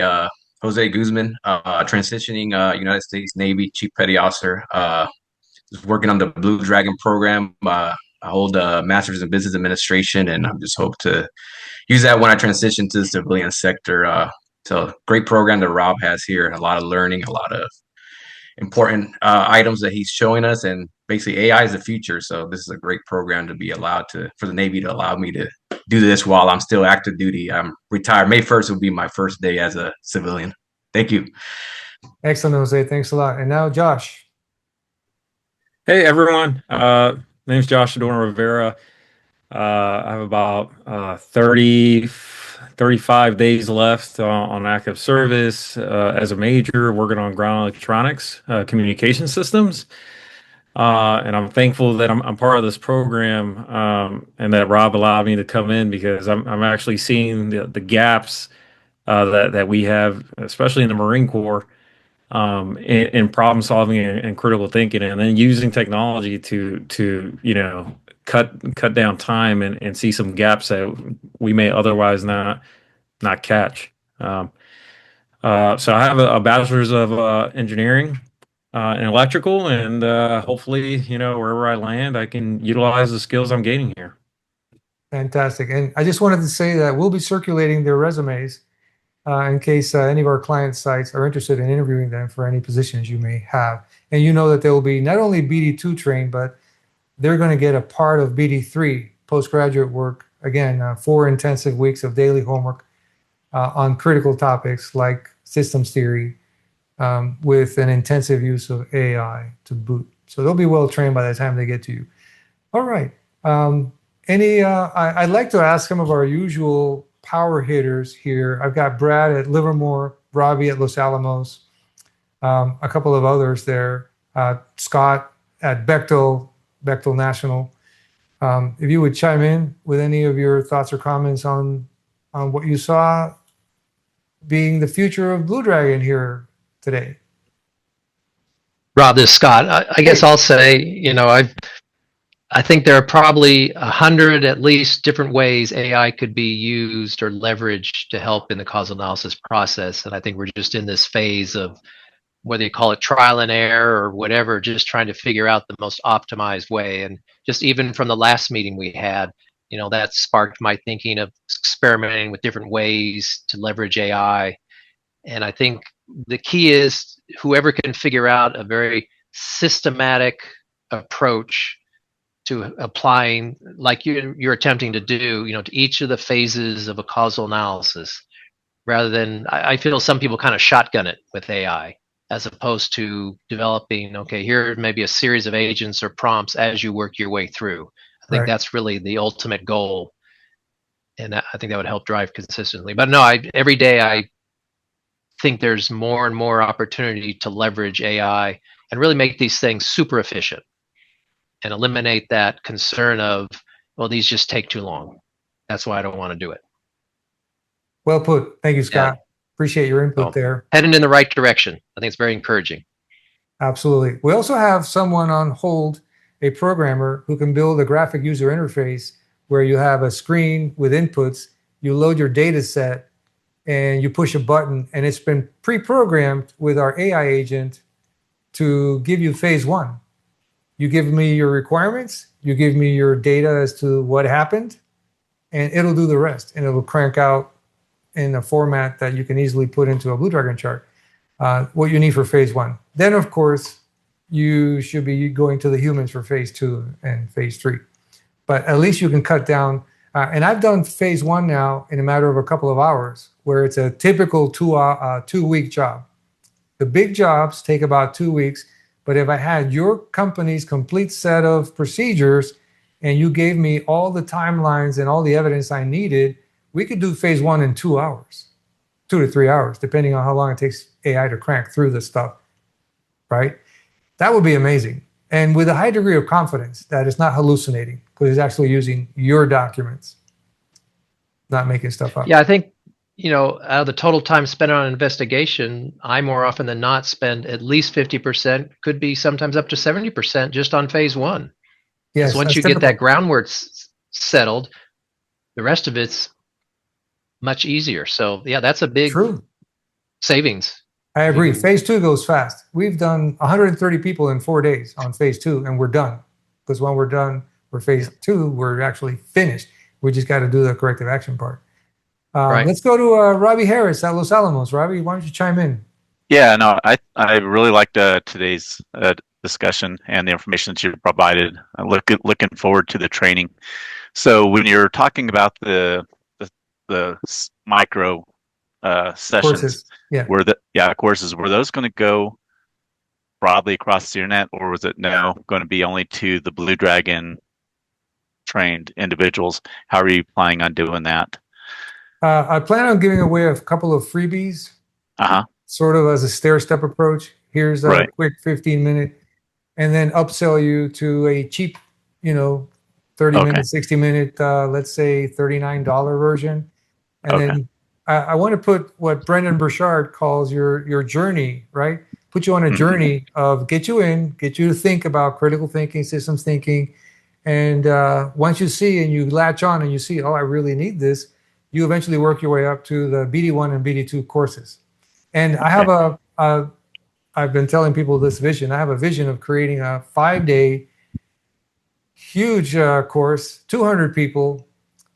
Jose Guzman, transitioning United States Navy Chief Petty Officer. Just working on the BlueDragon program. I hold a master's in business administration, and I just hope to use that when I transition to the civilian sector. So great program that Rob has here, a lot of learning, a lot of important items that he's showing us, and basically AI is the future. So this is a great program to be allowed to, for the Navy to allow me to do this while I'm still active duty. I'm retired. May 1st will be my first day as a civilian. Thank you. Excellent, Jose. Thanks a lot. And now, Josh. Hey, everyone. Name's Josh Adorno Rivera. I have about 35 days left on active service as a major, working on ground electronics, communication systems. And I'm thankful that I'm part of this program and that Rob allowed me to come in, because I'm actually seeing the gaps that we have, especially in the Marine Corps, in problem solving and critical thinking, and then using technology to cut down time and see some gaps that we may otherwise not catch. So I have a bachelor's of engineering in electrical, and hopefully, wherever I land, I can utilize the skills I'm gaining here. Fantastic. And I just wanted to say that we'll be circulating their resumes in case any of our client sites are interested in interviewing them for any positions you may have. And you know that they will be not only BD2 trained, but they're going to get a part of BD3 postgraduate work. Again, 4 intensive weeks of daily homework on critical topics like systems theory, with an intensive use of AI to boot. So they'll be well trained by the time they get to you. All right. I'd like to ask some of our usual power hitters here. I've got Brad at Livermore, Robbie at Los Alamos, a couple of others there, Scott at Bechtel National. If you would chime in with any of your thoughts or comments on what you saw being the future of BlueDragon here today. Rob, this is Scott. I guess I'll say, I think there are probably 100 at least different ways AI could be used or leveraged to help in the causal analysis process. And I think we're just in this phase of, whether you call it trial and error or whatever, just trying to figure out the most optimized way. And just even from the last meeting we had, that sparked my thinking of experimenting with different ways to leverage AI. And I think the key is whoever can figure out a very systematic approach to applying, like you're attempting to do, to each of the phases of a causal analysis, rather than, I feel some people kind of shotgun it with AI, as opposed to developing, okay, here may be a series of agents or prompts as you work your way through. I think that's really the ultimate goal. And I think that would help drive consistently. But no, every day I think there's more and more opportunity to leverage AI and really make these things super efficient and eliminate that concern of, well, these just take too long. That's why I don't want to do it. Well put. Thank you, Scott. Appreciate your input there. Heading in the right direction. I think it's very encouraging. Absolutely. We also have someone on hold, a programmer who can build a graphic user interface where you have a screen with inputs, you load your data set, and you push a button, and it's been pre-programmed with our AI agent to give you phase 1. You give me your requirements, you give me your data as to what happened, and it'll do the rest, and it'll crank out in a format that you can easily put into a BlueDragon chart what you need for phase 1. Then, of course, you should be going to the humans for phase 2 and phase 3. But at least you can cut down. And I've done phase 1 now in a matter of a couple of hours, where it's a typical 2-week job. The big jobs take about 2 weeks. But if I had your company's complete set of procedures and you gave me all the timelines and all the evidence I needed, we could do phase 1 in 2 hours, 2 to 3 hours, depending on how long it takes AI to crank through this stuff, right? That would be amazing. And with a high degree of confidence that it's not hallucinating, because it's actually using your documents, not making stuff up. Yeah, I think, out of the total time spent on an investigation, I more often than not spend at least 50%, could be sometimes up to 70% just on phase 1. Yes, once you get that groundwork settled, the rest of it's much easier. So yeah, that's a big savings. I agree. Phase 2 goes fast. We've done 130 people in 4 days on phase 2, and we're done. Because when we're done, For phase 2, we're actually finished. We just got to do the corrective action part. Right. Let's go to Robbie Harris at Los Alamos. Robbie, why don't you chime in? Yeah, no, I really liked today's discussion and the information that you provided. I'm looking forward to the training. So when you're talking about the micro sessions, Courses. Yeah. Courses, were those going to go broadly across the internet, or was it now going to be only to the BlueDragon trained individuals? How are you planning on doing that? I plan on giving away a couple of freebies, sort of as a stair-step approach. Here's a quick 15-minute, and then upsell you to a cheap, 30-minute, 60-minute, let's say $39 version. And then I want to put what Brendan Burchard calls your journey, right? Put you on a journey of get you to think about critical thinking, systems thinking. And once you see and you latch on and you see, oh, I really need this, you eventually work your way up to the BD1 and BD2 courses. And I have I've been telling people this vision. I have a vision of creating a 5-day huge course, 200 people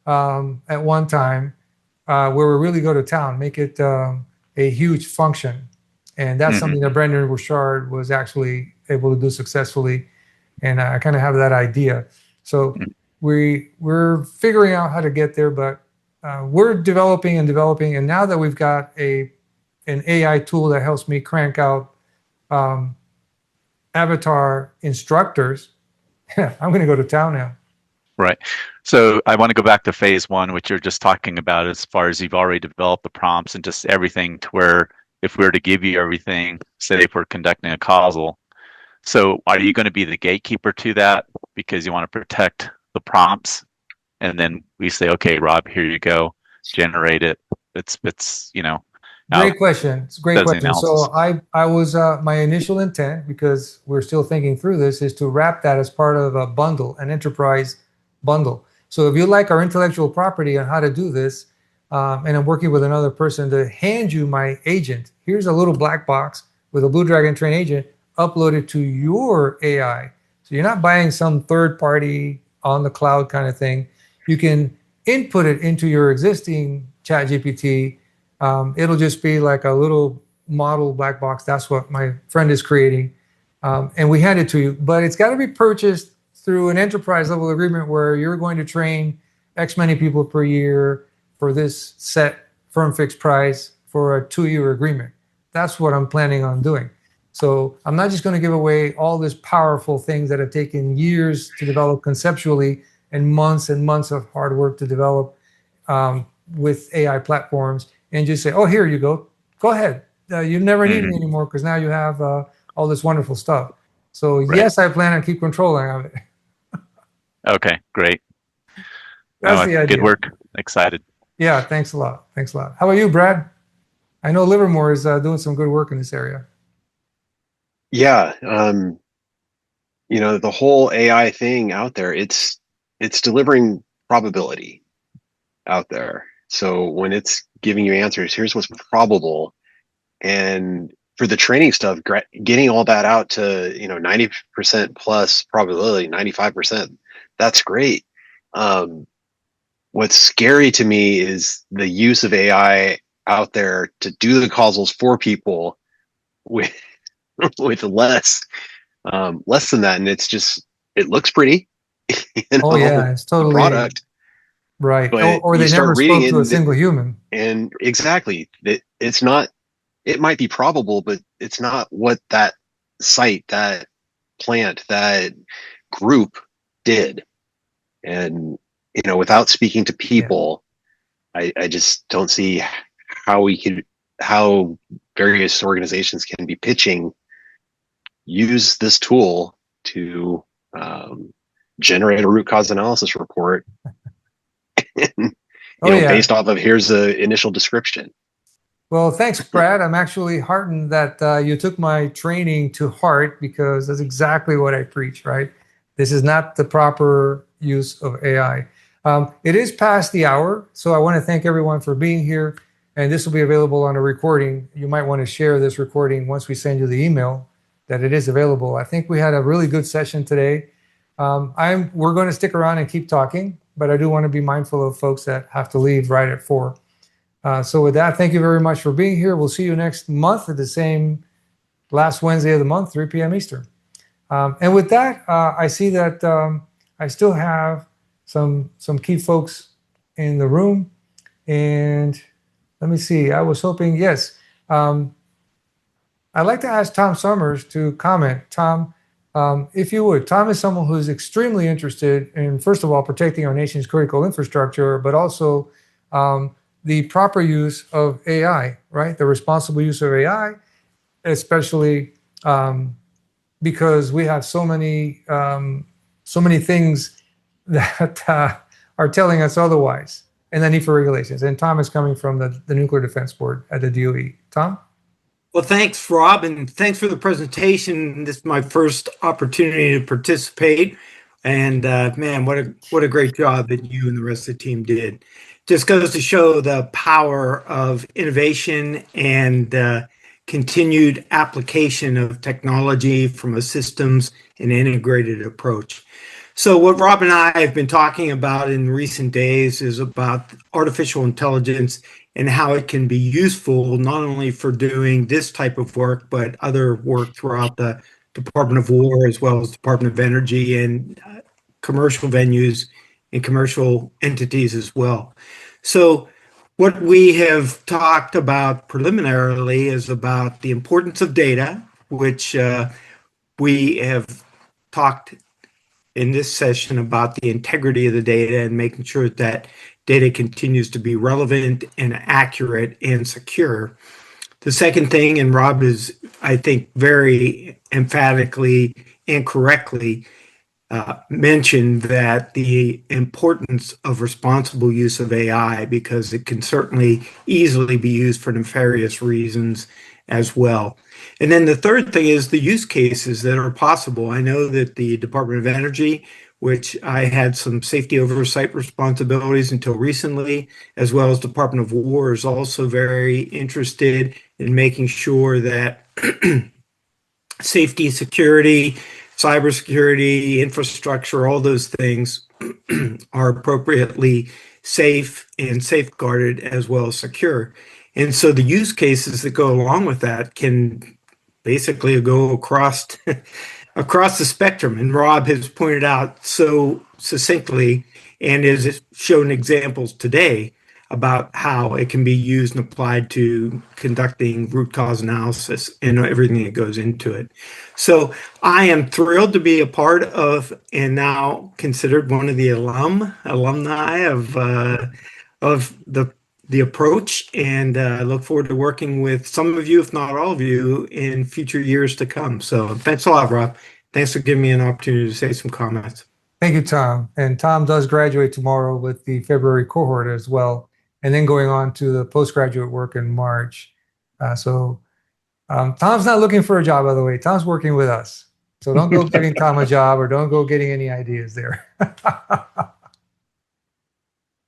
at one time, where we really go to town, make it a huge function. And that's something that Brendan Burchard was actually able to do successfully. And I kind of have that idea. So we're figuring out how to get there, but we're developing. And now that we've got an AI tool that helps me crank out avatar instructors, I'm going to go to town now. Right. So I want to go back to phase 1, which you're just talking about, as far as you've already developed the prompts and just everything, to where if we were to give you everything, say if we're conducting a causal, so are you going to be the gatekeeper to that because you want to protect the prompts? And then we say, okay, Rob, here you go, generate it. It's Great question. It's a great question. So I was my initial intent, because we're still thinking through this, is to wrap that as part of a bundle, an enterprise bundle. So if you like our intellectual property on how to do this, and I'm working with another person to hand you my agent, here's a little black box with a BlueDragon train agent, upload it to your AI. So you're not buying some third party on the cloud kind of thing. You can input it into your existing ChatGPT. It'll just be like a little model black box. That's what my friend is creating. And we hand it to you, but it's got to be purchased through an enterprise level agreement where you're going to train X many people per year for this set firm fixed price for a 2-year agreement. That's what I'm planning on doing. So I'm not just going to give away all these powerful things that have taken years to develop conceptually and months of hard work to develop with AI platforms, and just say, oh, here you go. Go ahead. You never need me anymore because now you have all this wonderful stuff. So yes, I plan on keep controlling of it. Okay, great. That's the idea. Good work. Excited. Yeah, thanks a lot. Thanks a lot. How about you, Brad? I know Livermore is doing some good work in this area. Yeah, the whole AI thing out there, it's delivering probability out there. So when it's giving you answers, here's what's probable, and for the training stuff, getting all that out to 90% plus probability, 95%, that's great. What's scary to me is the use of AI out there to do the causals for people with less than that, and it looks pretty. Oh yeah, it's totally product, right? Or they never spoke to a single human. And exactly, it's not. It might be probable, but it's not what that site, that plant, that group did. And without speaking to people, I just don't see how various organizations can be pitching, use this tool to generate a root cause analysis report based off of here's the initial description. Well, thanks, Brad. I'm actually heartened that you took my training to heart, because that's exactly what I preach, right? This is not the proper use of AI. It is past the hour, so I want to thank everyone for being here. And this will be available on a recording. You might want to share this recording once we send you the email that it is available. I think we had a really good session today. We're going to stick around and keep talking, but I do want to be mindful of folks that have to leave right at 4. So with that, thank you very much for being here. We'll see you next month at the same last Wednesday of the month, 3 p.m. Eastern. And with that, I see that I still have some key folks in the room. And let me see. I was hoping, yes. I'd like to ask Tom Summers to comment. Tom, if you would. Tom is someone who's extremely interested in, first of all, protecting our nation's critical infrastructure, but also the proper use of AI, right? The responsible use of AI, especially because we have so many things that are telling us otherwise, and the need for regulations. And Tom is coming from the Nuclear Defense Board at the DOE. Tom? Well, thanks, Rob, and thanks for the presentation. This is my first opportunity to participate, and man, what a great job that you and the rest of the team did. Just goes to show the power of innovation and continued application of technology from a systems and integrated approach. So what Rob and I have been talking about in recent days is about artificial intelligence and how it can be useful not only for doing this type of work, but other work throughout the Department of War, as well as Department of Energy and commercial venues and commercial entities as well. So what we have talked about preliminarily is about the importance of data, which we have talked in this session about the integrity of the data and making sure that data continues to be relevant and accurate and secure. The second thing, and Rob is, I think, very emphatically and correctly mentioned that the importance of responsible use of AI, because it can certainly easily be used for nefarious reasons as well. And then the third thing is the use cases that are possible. I know that the Department of Energy, which I had some safety oversight responsibilities until recently, as well as Department of War, is also very interested in making sure that safety, security, cybersecurity, infrastructure, all those things are appropriately safe and safeguarded as well as secure. And so the use cases that go along with that can basically go across across the spectrum. And Rob has pointed out so succinctly and has shown examples today about how it can be used and applied to conducting root cause analysis and everything that goes into it. So I am thrilled to be a part of and now considered one of the alumni of the approach, and I look forward to working with some of you, if not all of you, in future years to come. So thanks a lot, Rob. Thanks for giving me an opportunity to say some comments. Thank you, Tom. And Tom does graduate tomorrow with the February cohort as well, and then going on to the postgraduate work in March. Tom's not looking for a job, by the way. Tom's working with us. So don't go getting Tom a job or don't go getting any ideas there.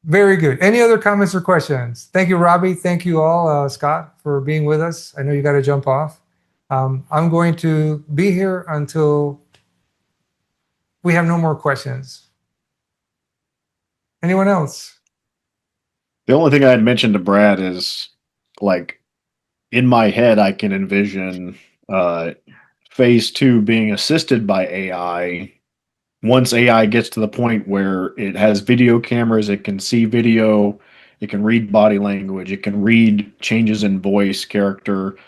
Very good. Any other comments or questions? Thank you, Robbie. Thank you all, Scott, for being with us. I know you got to jump off. I'm going to be here until we have no more questions. Anyone else? The only thing I had mentioned to Brad is, like, in my head, I can envision phase 2 being assisted by AI. Once AI gets to the point where it has video cameras, it can see video, it can read body language, it can read changes in voice, character.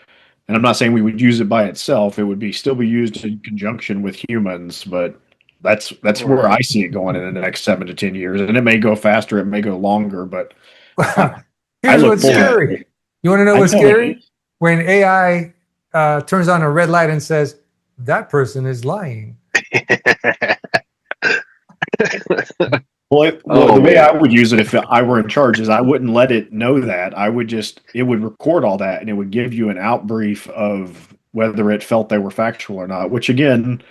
And I'm not saying we would use it by itself. It would still be used in conjunction with humans, but that's where I see it going in the next 7 to 10 years. And it may go faster, it may go longer, but here's what's scary. You want to know what's scary? When AI turns on a red light and says, that person is lying. The way I would use it if I were in charge is I wouldn't let it know that. It would record all that and it would give you an outbrief of whether it felt they were factual or not, which again,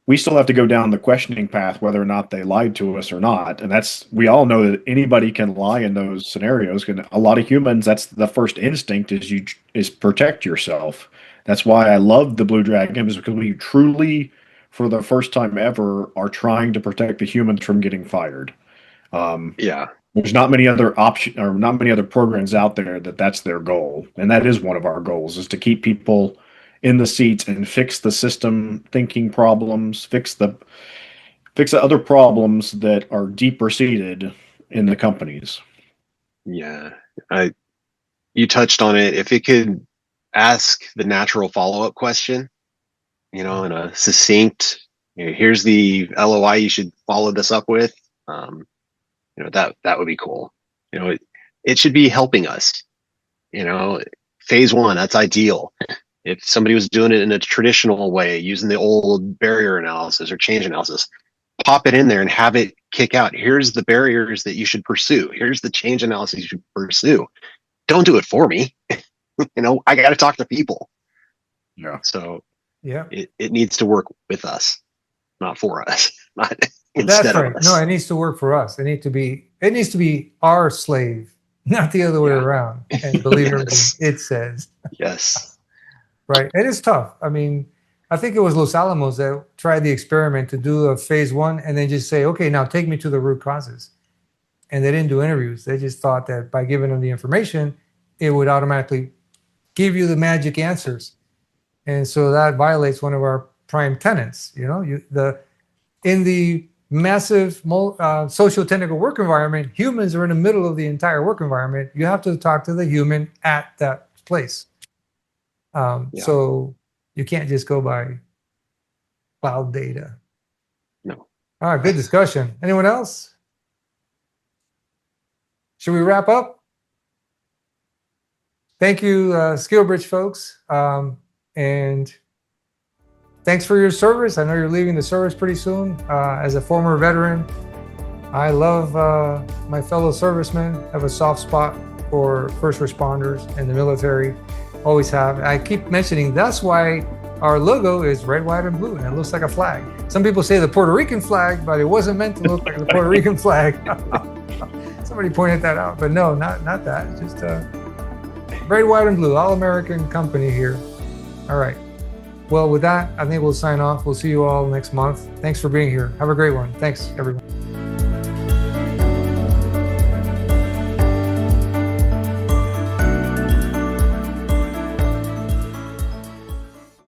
we still have to go down the questioning path, whether or not they lied to us or not. And we all know that anybody can lie in those scenarios. And a lot of humans, that's the first instinct is protect yourself. That's why I love the BlueDragon, is because we truly for the first time ever, are trying to protect the humans from getting fired. Yeah. There's not many other not many other programs out there that's their goal, and that is one of our goals: is to keep people in the seats and fix the system thinking problems, fix the other problems that are deeper seated in the companies. Yeah. You touched on it. If it could ask the natural follow-up question, in a succinct, here's the LOI you should follow this up with, that would be cool. It should be helping us. Phase 1, that's ideal. If somebody was doing it in a traditional way, using the old barrier analysis or change analysis, pop it in there and have it kick out. Here's the barriers that you should pursue. Here's the change analysis you should pursue. Don't do it for me. I got to talk to people. Yeah. So yeah, it needs to work with us, not for us, not that's instead right. of us. No, it needs to work for us. It needs to be our slave, not the other way around. And believe everything it says. Yes. Right. It is tough. I mean, I think it was Los Alamos that tried the experiment to do a phase 1 and then just say, okay, now take me to the root causes. And they didn't do interviews. They just thought that by giving them the information, it would automatically give you the magic answers. And so that violates one of our prime tenets. In the massive socio-technical work environment, humans are in the middle of the entire work environment. You have to talk to the human at that place. So you can't just go by cloud data. No. All right, good discussion. Anyone else? Should we wrap up? Thank you, SkillBridge folks. And thanks for your service. I know you're leaving the service pretty soon. As a former veteran, I love my fellow servicemen. I have a soft spot for first responders and the military. Always have. I keep mentioning that's why our logo is red, white, and blue, and it looks like a flag. Some people say the Puerto Rican flag, but it wasn't meant to look like the Puerto Rican flag. Somebody pointed that out, but no, not that. Just red, white, and blue, all-American company here. All right. Well, with that, I think we'll sign off. We'll see you all next month. Thanks for being here. Have a great one. Thanks, everyone.